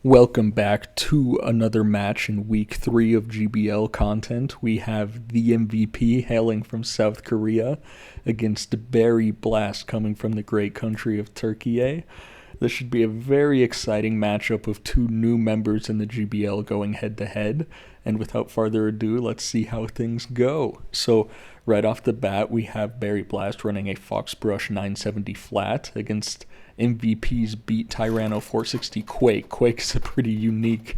Welcome back to another match in week 3 of GBL content. We have the MVP hailing from South Korea against Barry Blast coming from the great country of Turkey. This should be a very exciting matchup of two new members in the GBL going head to head. And without further ado, let's see how things go. So right off the bat, we have Barry Blast running a Foxbrush 970 flat against MVP's Beat Tyranno 460 Quake. Quake's a pretty unique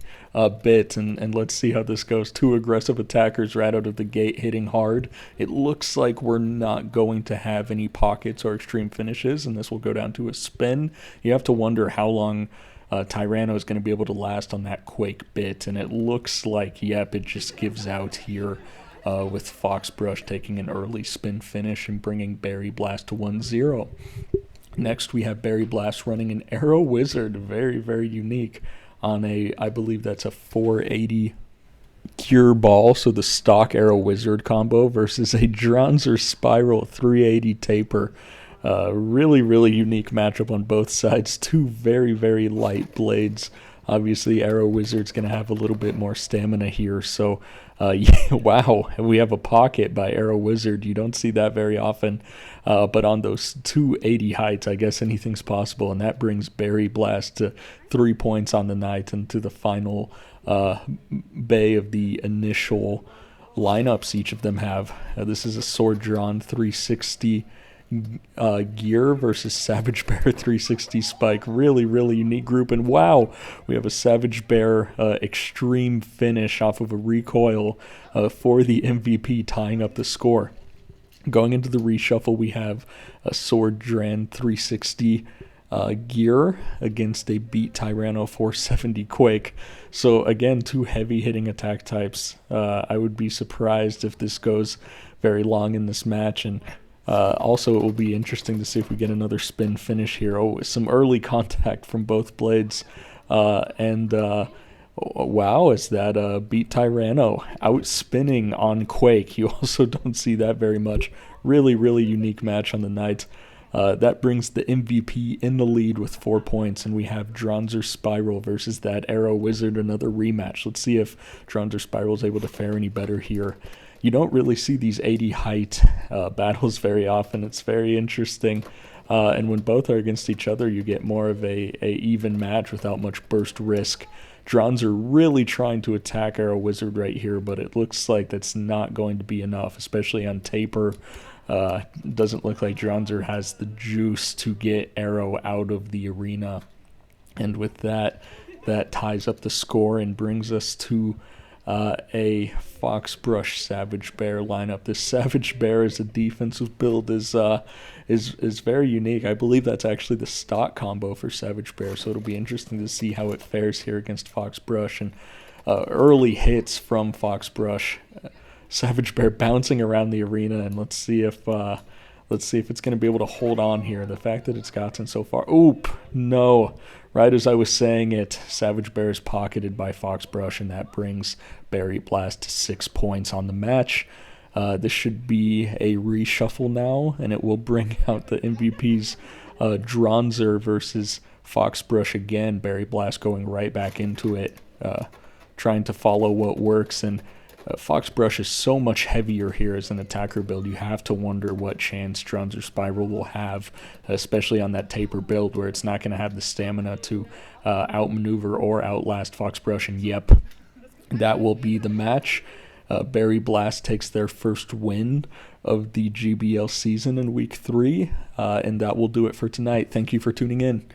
bit, and let's see how this goes. Two aggressive attackers right out of the gate hitting hard. It looks like we're not going to have any pockets or extreme finishes, and this will go down to a spin. You have to wonder how long Tyranno is going to be able to last on that Quake bit, and it looks like, yep, it just gives out here with Foxbrush taking an early spin finish and bringing Barry Blast to 1-0. Next, we have Barry Blast running an Arrow Wizard, very, very unique, on I believe that's a 480 Cure Ball, so the stock Arrow Wizard combo versus a Dranzer Spiral 380 Taper. Really, really unique matchup on both sides. Two very, very light blades. Obviously, Arrow Wizard's going to have a little bit more stamina here. So, yeah, wow, we have a pocket by Arrow Wizard. You don't see that very often. But on those 280 heights, I guess anything's possible. And that brings Barry Blast to 3 points on the night and to the final bay of the initial lineups each of them have. This is a Sword Drawn 360 Gear versus Savage Bear 360 Spike. Really, really unique group. And wow, we have a Savage Bear extreme finish off of a recoil for the MVP, tying up the score. Going into the reshuffle, we have a Sword Dran 360 Gear against a Beat Tyranno 470 Quake. So again, two heavy hitting attack types. I would be surprised if this goes very long in this match, and also, it will be interesting to see if we get another spin finish here. Oh, some early contact from both blades. Wow, is that Beat Tyranno out spinning on Quake. You also don't see that very much. Really, really unique match on the night. That brings the MVP in the lead with 4 points, and we have Dranzer Spiral versus that Arrow Wizard, another rematch. Let's see if Dranzer Spiral is able to fare any better here. You don't really see these 80 height battles very often. It's very interesting. And when both are against each other, you get more of a even match without much burst risk. Dranzer really trying to attack Arrow Wizard right here, but it looks like that's not going to be enough, especially on Taper. Doesn't look like Dranzer has the juice to get Arrow out of the arena. And with that, that ties up the score and brings us to a Foxbrush Savage Bear lineup. This Savage Bear as a defensive build is very unique. I believe that's actually the stock combo for Savage Bear, so it'll be interesting to see how it fares here against Foxbrush. And early hits from Foxbrush. Savage Bear bouncing around the arena, and let's see if it's going to be able to hold on here. The fact that it's gotten so far. Oop, no. Right as I was saying it, Savage Bear is pocketed by Foxbrush, and that brings Barry Blast to 6 points on the match. This should be a reshuffle now, and it will bring out the MVP's Dranzer versus Foxbrush again. Barry Blast going right back into it, trying to follow what works, and Foxbrush is so much heavier here as an attacker build. You have to wonder what chance Dranzer Spiral will have, especially on that Taper build where it's not going to have the stamina to outmaneuver or outlast Foxbrush. And yep, that will be the match. Barry Blast takes their first win of the GBL season in week 3, and that will do it for tonight. Thank you for tuning in.